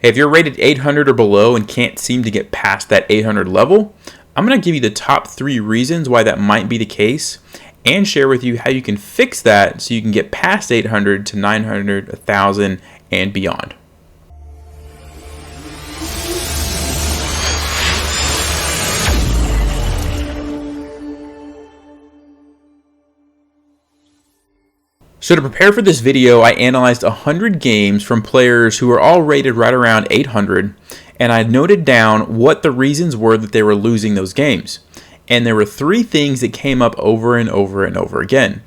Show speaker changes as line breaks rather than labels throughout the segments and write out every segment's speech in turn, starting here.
Hey, if you're rated 800 or below and can't seem to get past that 800 level, I'm going to give you the top 3 reasons why that might be the case and share with you how you can fix that so you can get past 800 to 900, 1000, and beyond. So to prepare for this video, I analyzed 100 games from players who were all rated right around 800, and I noted down what the reasons were that they were losing those games. And there were 3 things that came up over and over and over again.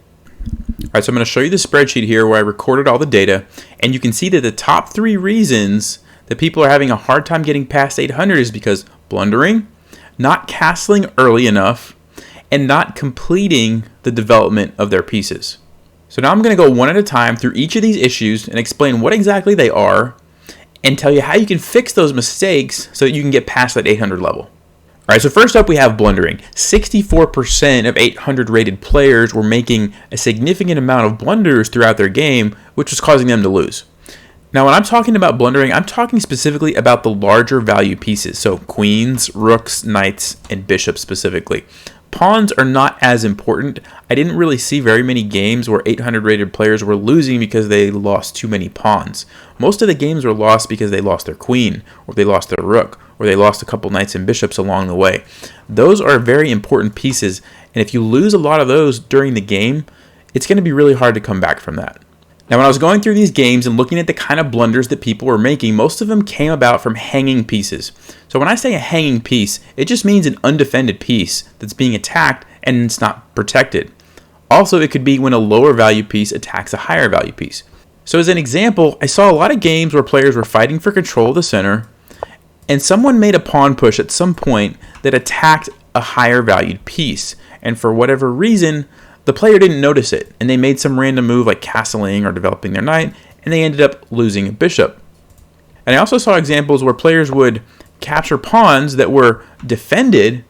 All right, so I'm going to show you the spreadsheet here where I recorded all the data, and you can see that the top 3 reasons that people are having a hard time getting past 800 is because blundering, not castling early enough, and not completing the development of their pieces. So now I'm going to go one at a time through each of these issues and explain what exactly they are and tell you how you can fix those mistakes so that you can get past that 800 level. All right, so first up we have blundering. 64% of 800 rated players were making a significant amount of blunders throughout their game, which was causing them to lose. Now when I'm talking about blundering, I'm talking specifically about the larger value pieces, so queens, rooks, knights, and bishops specifically. Pawns are not as important. I didn't really see very many games where 800 rated players were losing because they lost too many pawns. Most of the games were lost because they lost their queen, or they lost their rook, or they lost a couple knights and bishops along the way. Those are very important pieces, and if you lose a lot of those during the game, it's going to be really hard to come back from that. Now when I was going through these games and looking at the kind of blunders that people were making, most of them came about from hanging pieces. So when I say a hanging piece, it just means an undefended piece that's being attacked and it's not protected. Also, it could be when a lower value piece attacks a higher value piece. So as an example, I saw a lot of games where players were fighting for control of the center, and someone made a pawn push at some point that attacked a higher valued piece. And for whatever reason, the player didn't notice it, and they made some random move like castling or developing their knight, and they ended up losing a bishop. And I also saw examples where players would capture pawns that were defended,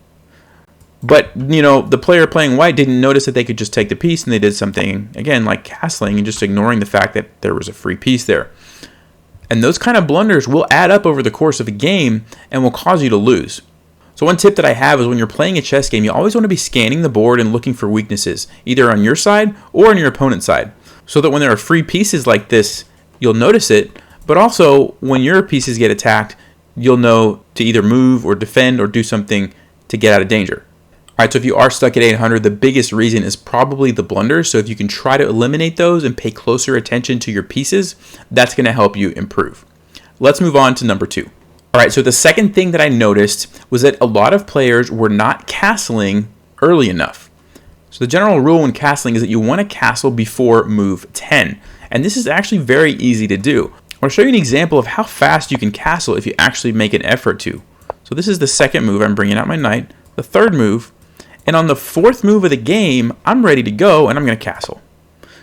but the player playing white didn't notice that they could just take the piece, and they did something, again, like castling and just ignoring the fact that there was a free piece there. And those kind of blunders will add up over the course of a game and will cause you to lose. So one tip that I have is when you're playing a chess game, you always want to be scanning the board and looking for weaknesses, either on your side or on your opponent's side, so that when there are free pieces like this, you'll notice it, but also when your pieces get attacked, you'll know to either move or defend or do something to get out of danger. All right, so if you are stuck at 800, the biggest reason is probably the blunders. So if you can try to eliminate those and pay closer attention to your pieces, that's going to help you improve. Let's move on to number 2. All right, so the second thing that I noticed was that a lot of players were not castling early enough. So the general rule when castling is that you want to castle before move 10. And this is actually very easy to do. I'll show you an example of how fast you can castle if you actually make an effort to. So this is the second move. I'm bringing out my knight. The third move. And on the 4th move of the game, I'm ready to go and I'm going to castle.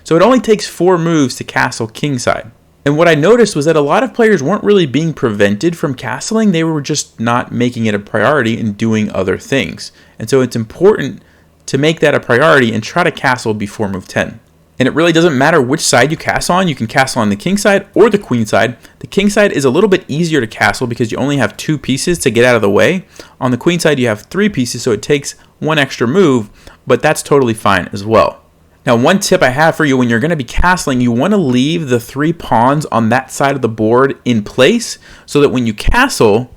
So it only takes 4 moves to castle kingside. And what I noticed was that a lot of players weren't really being prevented from castling. They were just not making it a priority and doing other things. And so it's important to make that a priority and try to castle before move 10. And it really doesn't matter which side you castle on. You can castle on the king side or the queen side. The king side is a little bit easier to castle because you only have 2 pieces to get out of the way. On the queen side, you have 3 pieces, so it takes 1 extra move, but that's totally fine as well. Now, one tip I have for you when you're going to be castling, you want to leave the 3 pawns on that side of the board in place so that when you castle,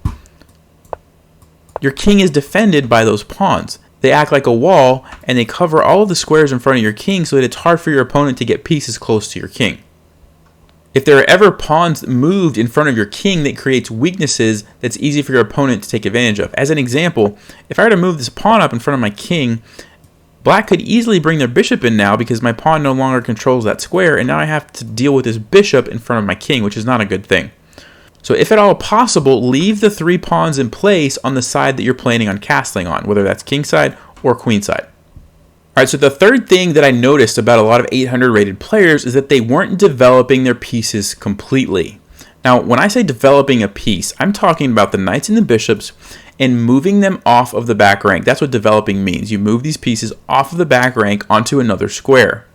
your king is defended by those pawns. They act like a wall and they cover all of the squares in front of your king so that it's hard for your opponent to get pieces close to your king. If there are ever pawns moved in front of your king that creates weaknesses that's easy for your opponent to take advantage of. As an example, if I were to move this pawn up in front of my king, Black could easily bring their bishop in now because my pawn no longer controls that square, and now I have to deal with this bishop in front of my king, which is not a good thing. So if at all possible, leave the 3 pawns in place on the side that you're planning on castling on, whether that's king side or queen side. All right, so the third thing that I noticed about a lot of 800 rated players is that they weren't developing their pieces completely. Now, when I say developing a piece, I'm talking about the knights and the bishops and moving them off of the back rank. That's what developing means. You move these pieces off of the back rank onto another square.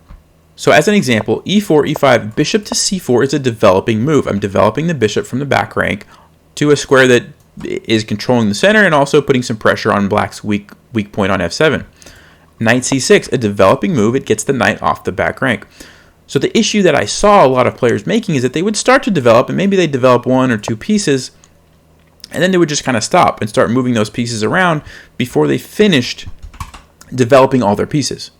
So as an example, e4, e5, bishop to c4 is a developing move. I'm developing the bishop from the back rank to a square that is controlling the center and also putting some pressure on black's weak point on f7. Knight c6, a developing move. It gets the knight off the back rank. So the issue that I saw a lot of players making is that they would start to develop, and maybe they'd develop one or two pieces, and then they would just kind of stop and start moving those pieces around before they finished developing all their pieces.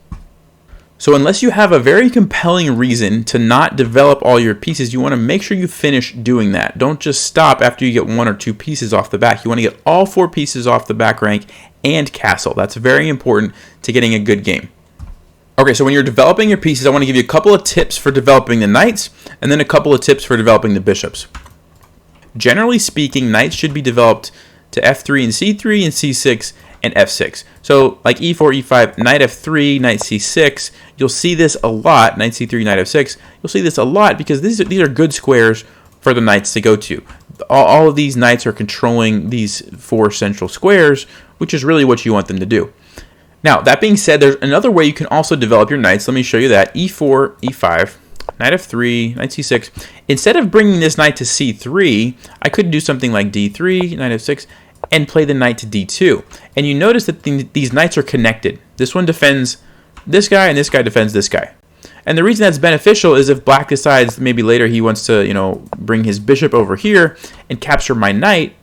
So unless you have a very compelling reason to not develop all your pieces, you want to make sure you finish doing that. Don't just stop after you get one or two pieces off the back. You want to get all four pieces off the back rank and castle. That's very important to getting a good game. Okay, so when you're developing your pieces, I want to give you a couple of tips for developing the knights and then a couple of tips for developing the bishops. Generally speaking, knights should be developed to f3 and c3 and c6 and f6. So like e4, e5, knight f3, knight c6, you'll see this a lot, knight c3, knight f6, you'll see this a lot because these are good squares for the knights to go to. All of these knights are controlling these four central squares, which is really what you want them to do. Now, that being said, there's another way you can also develop your knights. Let me show you that. e4, e5, knight f3, knight c6. Instead of bringing this knight to c3, I could do something like d3, knight f6, and play the knight to d2. And you notice that these knights are connected. This one defends this guy, and this guy defends this guy. And the reason that's beneficial is if black decides maybe later he wants to, bring his bishop over here and capture my knight,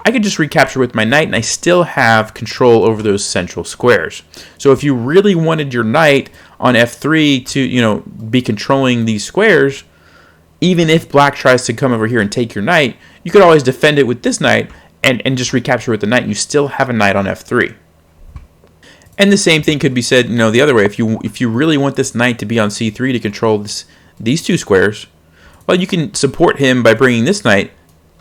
I could just recapture with my knight, and I still have control over those central squares. So if you really wanted your knight on f3 to, be controlling these squares, even if black tries to come over here and take your knight, you could always defend it with this knight and just recapture with the knight. You still have a knight on f3. And the same thing could be said, the other way. If you really want this knight to be on c3 to control these two squares, well, you can support him by bringing this knight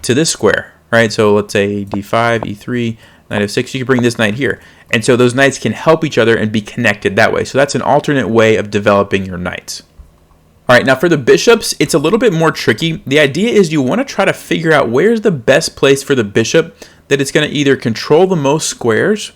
to this square, right? So let's say d5, e3, knight f6. You can bring this knight here. And so those knights can help each other and be connected that way. So that's an alternate way of developing your knights. All right, now for the bishops, it's a little bit more tricky. The idea is you want to try to figure out where's the best place for the bishop that it's going to either control the most squares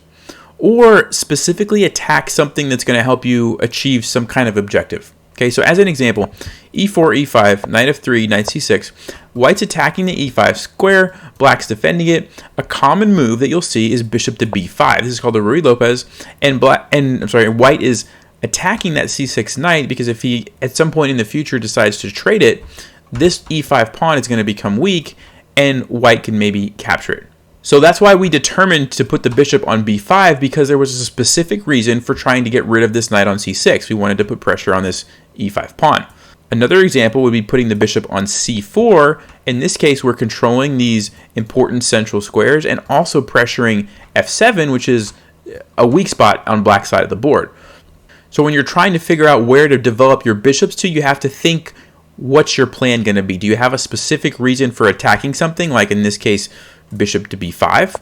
or specifically attack something that's going to help you achieve some kind of objective. Okay, so as an example, e4, e5, knight f3, knight c6, white's attacking the e5 square, black's defending it. A common move that you'll see is bishop to b5. This is called the Ruy-Lopez, and white is attacking that c6 knight because if he at some point in the future decides to trade it, this e5 pawn is going to become weak and white can maybe capture it. So that's why we determined to put the bishop on b5, because there was a specific reason for trying to get rid of this knight on c6. We wanted to put pressure on this e5 pawn. Another example would be putting the bishop on c4. In this case, we're controlling these important central squares and also pressuring f7, which is a weak spot on black side of the board. So when you're trying to figure out where to develop your bishops to, you have to think, what's your plan going to be? Do you have a specific reason for attacking something, like in this case, bishop to b5?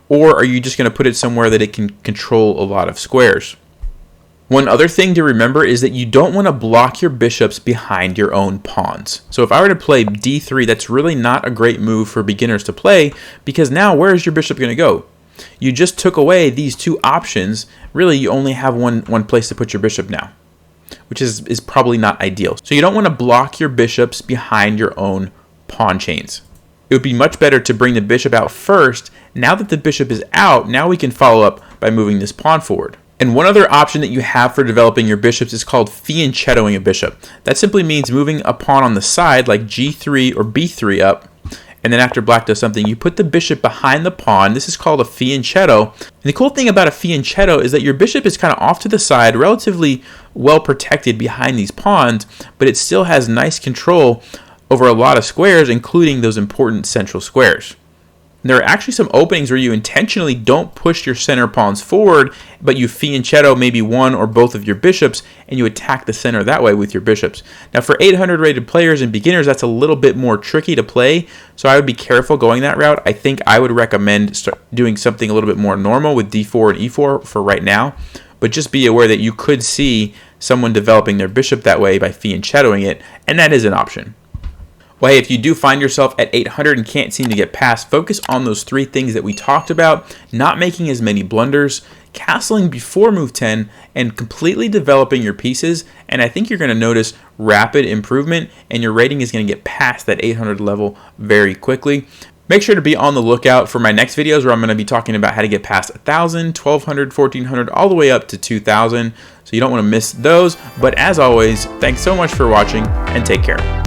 Or are you just going to put it somewhere that it can control a lot of squares? One other thing to remember is that you don't want to block your bishops behind your own pawns. So if I were to play d3, that's really not a great move for beginners to play, because now where is your bishop going to go? You just took away these two options. Really, you only have one place to put your bishop now, which is probably not ideal. So you don't want to block your bishops behind your own pawn chains. It would be much better to bring the bishop out first. Now that the bishop is out, now we can follow up by moving this pawn forward. And one other option that you have for developing your bishops is called fianchettoing a bishop. That simply means moving a pawn on the side like g3 or b3 up, and then after black does something, you put the bishop behind the pawn. This is called a fianchetto. And the cool thing about a fianchetto is that your bishop is kind of off to the side, relatively well protected behind these pawns, but it still has nice control over a lot of squares, including those important central squares. And there are actually some openings where you intentionally don't push your center pawns forward, but you fianchetto maybe one or both of your bishops, and you attack the center that way with your bishops. Now for 800 rated players and beginners, that's a little bit more tricky to play, so I would be careful going that route. I think I would recommend doing something a little bit more normal with d4 and e4 for right now, but just be aware that you could see someone developing their bishop that way by fianchettoing it, and that is an option. Well, hey, if you do find yourself at 800 and can't seem to get past, focus on those 3 things that we talked about: not making as many blunders, castling before move 10, and completely developing your pieces. And I think you're going to notice rapid improvement, and your rating is going to get past that 800 level very quickly. Make sure to be on the lookout for my next videos, where I'm going to be talking about how to get past 1,000, 1,200, 1,400, all the way up to 2,000. So you don't want to miss those. But as always, thanks so much for watching, and take care.